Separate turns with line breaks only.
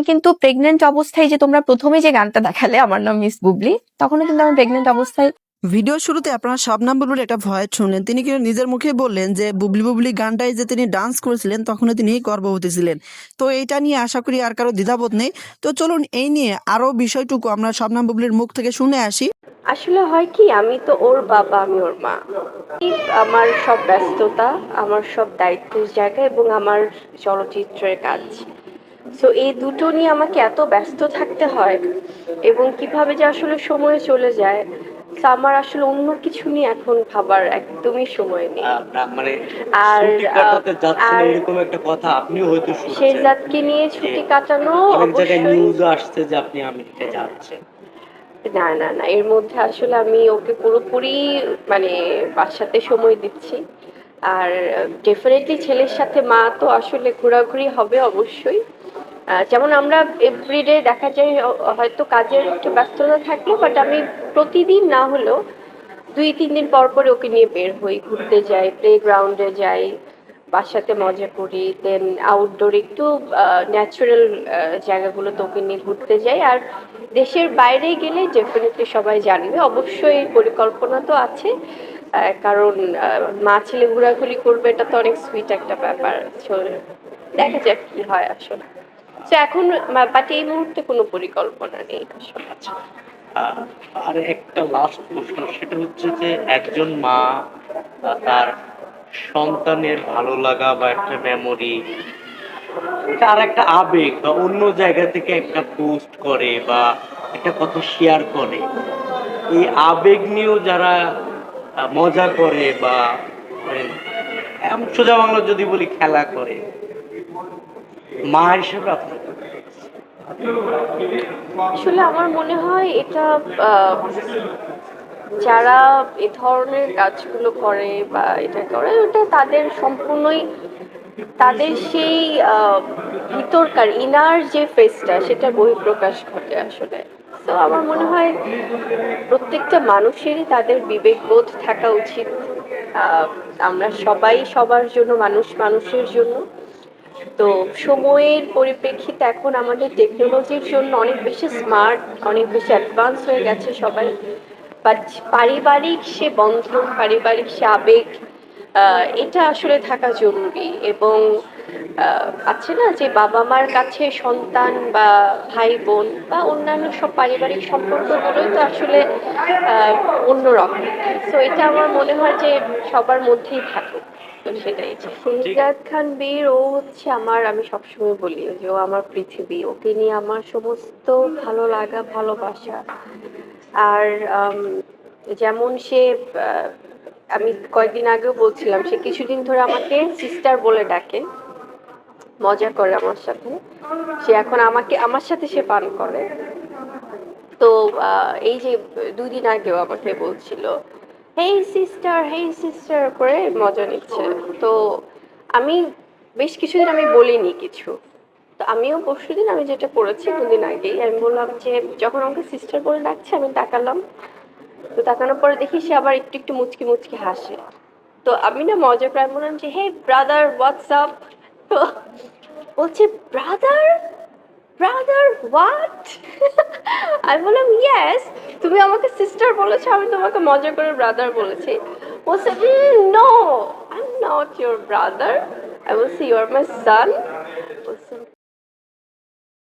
কিন্তু প্রেগনেন্ট অবস্থায় যে তোমরা প্রথমে যে গানটা দেখালে আমার নাম মিস বুবলি, তখনও কিন্তু আমি প্রেগনেন্ট অবস্থায়।
ভিডিও শুরুতে আপনারা শবনম বুবলির একটা ভয়েস শুনলেন। তিনি কিন্তু নিজের মুখে বললেন যে বুবলি বুবলি গানটায় যে তিনি ডান্স করেছিলেন তখনও তিনি গর্ভবতী ছিলেন। তো এইটা নিয়ে আশা করি আর কারো দ্বিধাবোধ নেই। তো চলুন এই নিয়ে আরো বিষয়টুকু আমরা শবনম বুবলির মুখ থেকে শুনে আসি।
আসলে হয় কি, আমি তো ওর বাবা, আমি ওর মা। আমার সব ব্যস্ততা, আমার সব দায়িত্বের জায়গা এবং আমার চলচ্চিত্রের কাজ, সো এই দুটো নিয়ে আমাকে এত ব্যস্ত থাকতে হয় এবং কিভাবে যে আসলে সময় চলে যায়, তো আমার আসলে অন্য কিছু নিয়ে এখন ভাবার একদমই সময় নেই।
মানে
আর
ছুটি কাটাতে যাচ্ছেন
আর
এরকম একটা কথা আপনিও হয়তো শুনছেন।
শেহজাদকে নিয়ে ছুটি কাটানো
অনেক জায়গায়
অবশ্যই।
নিউজ আসছে যে আপনি আমেরিকায় যাচ্ছেন।
না না না, এর মধ্যে আসলে আমি ওকে পুরোপুরি মানে বাসাতে সময় দিচ্ছি। আর ডেফিনেটলি ছেলের সাথে মা তো আসলে ঘোরাঘুরি হবে অবশ্যই। যেমন আমরা এভরিডে দেখা যায় হয়তো কাজের একটু ব্যস্ততা থাকলো, বাট আমি প্রতিদিন না হলেও 2-3 দিন পর পর ওকে নিয়ে বের হই, ঘুরতে যাই, প্লে গ্রাউন্ডে যাই, বাসাতে মজা করি, দেন আউটডোর একটু ন্যাচারাল জায়গাগুলোতে ওকে নিয়ে ঘুরতে যাই। আর দেশের বাইরে গেলে ডেফিনেটলি সবাই জানবে, অবশ্যই পরিকল্পনা তো আছে। কারণ মা ছেলে ঘোরাঘুরি করবে, এটা তো অনেক সুইট একটা ব্যাপার। So, দেখা যাক কি হয় আসলে। তো এখন বাট এই মুহূর্তে কোনো পরিকল্পনা নেই আসলে।
আহ, আর একটা লাস্ট প্রশ্ন, সেটা হচ্ছে যে একজন মা তার সন্তানের ভালো লাগা বা একটা মেমোরি, এটা আর একটা আবেগ বা অন্য জায়গা থেকে একটা পোস্ট করে বা একটা কথা শেয়ার করে, এই আবেগ নিয়েও যারা মজা করে বা সোজা বাংলা যদি বলি খেলা করে, মা হিসেবে আপনার
আসলে আমার মনে হয় এটা আহ, যারা এ ধরনের কাজগুলো করে বা এটা করে, ওটা তাদের সম্পূর্ণই তাদের সেই ভিতরকার ইনার যে ফেসটা, সেটা বহিঃপ্রকাশ ঘটে আসলে। তো আমার মনে হয় প্রত্যেকটা মানুষেরই তাদের বিবেকবোধ থাকা উচিত। আহ, আমরা সবাই সবার জন্য, মানুষ মানুষের জন্য। তো সময়ের পরিপ্রেক্ষিতে এখন আমাদের টেকনোলজির জন্য অনেক বেশি স্মার্ট, অনেক বেশি অ্যাডভান্স হয়ে গেছে সবাই। বাট পারিবারিক সে বন্ধন, পারিবারিক সে আবেগ, এটা আসলে থাকা জরুরি। এবং আছে না যে বাবা মার কাছে সন্তান বা ভাই বোন বা অন্যান্য সব পারিবারিক সম্পর্কগুলোই তো আসলে অন্যরকম। তো এটা আমার মনে হয় যে সবার মধ্যেই থাকুক। তো সেটাই, শেহজাদ খান বীর ও হচ্ছে আমার, আমি সবসময় বলি যে ও আমার পৃথিবী, ওকে নিয়ে আমার সমস্ত ভালো লাগা, ভালোবাসা। আর যেমন সে আমি কয়েকদিন আগেও বলছিলাম, সে কিছুদিন ধরে আমাকে সিস্টার বলে ডাকে, মজা করে আমার সাথে। সে এখন আমাকে, আমার সাথে সে পান করে। তো এই যে 2 দিন আগেও আমাকে বলছিল হেই সিস্টার করে মজা নিচ্ছে। তো আমি বেশ কিছুদিন আমি বলিনি কিছু। তো আমিও পরশুদিন আমি যেটা করেছি, 2 দিন আগেই আমি বললাম যে যখন আমাকে সিস্টার বলে ডাকছে, আমি তাকালাম। তো তাকানোর পরে দেখি সে আবার একটু একটু মুচকি মুচকি হাসে। তো আমি না মজা করে বললাম যে হে ব্রাদার, হোয়াটসঅ্যাপ। তো বলছে ব্রাদার, ব্রাদার হোয়াট? আমি বললাম ইয়েস, তুমি আমাকে সিস্টার বলেছো, আমি তোমাকে মজা করে ব্রাদার বলেছি। বলছে no, I am not your brother. I will say you are my son. বলছে